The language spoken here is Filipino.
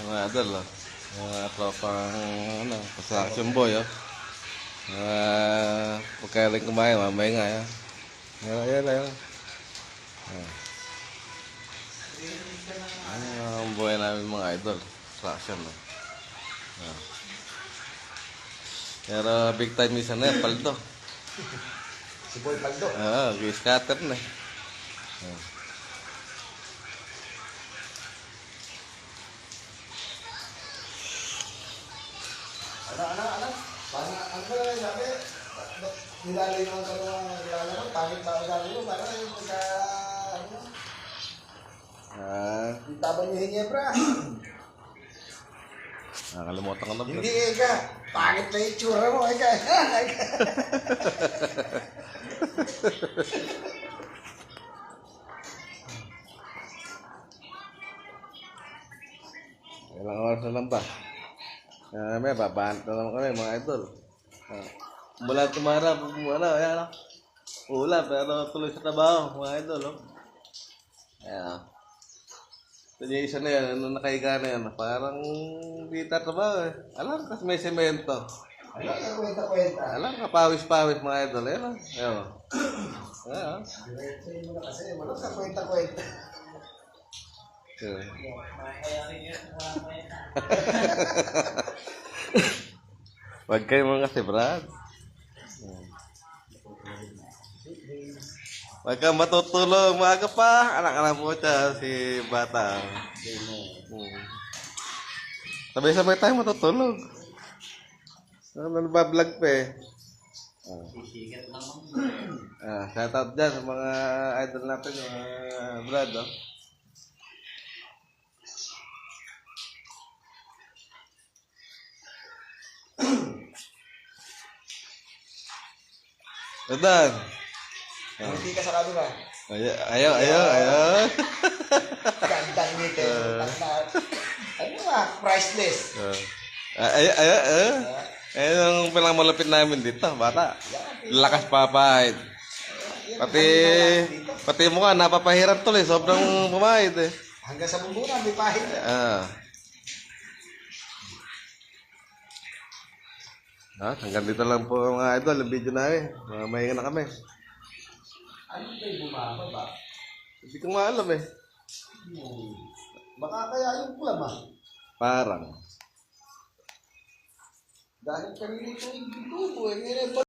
Mga idol, oh. Mga tropang, ano, construction boy, oh. Huwag kayo rin kumain, mamaya nga, oh. Ayan, ayan. Ang buhay namin mga idol. Construction, oh. Pero big time isa na yan, paldo. Si Boy Paldo. Scatter na. Ano? Parang ano ba lang sabi? Nilalay naman ka naman, nilalay naman, pangit ba ang sabi mo? Parang yung pagka, ano? Yung tabang niya Hinebra. Nakalimutan ko na. Hindi Eka, pangit na yung tsura mo, Eka. Ilang oras na lang ba? May babaan na naman kami mga idol. Mula tumara, ayan, ulan, pero tuloy sa trabaho mga idol. Ayan. Ito yung isa na yan, ano nakahiga na yan, parang di tatrabaho eh. Alam, kasi may semento. Alam ka, kwenta-kwenta. Alam ka, pawis-pawis mga idol. Ayan. Ayan. Ayan. Diretso mo na kasi, wala ka kwenta-kwenta. Huwag kayo mga si Brad. Huwag kang matutulog. Maaga pa. Anak-anak po siya, si Bata. Sabay-sabay tayo matutulog. Nagbablog pa eh. Shout out dyan sa mga idol natin, mga Brad. Rodan. Hindi ka sa kabila. Ayaw. Gandang ngiti. Ano ba? Priceless. Ayun ang pinakamalapit namin dito, bata. Lakas papahid. Pati mukha, napapahirap tuloy. Sobrang pumahid eh. Hanggang sa bumbunan, may pahid. Hanggang dito lang po mga idol, ang video namin. Mahinga na kami. Ano ba yung bumaba ba? Hindi ko maalam eh. Baka kaya yung kulam ah. Parang. Dahil kanina ito yung bitubo eh.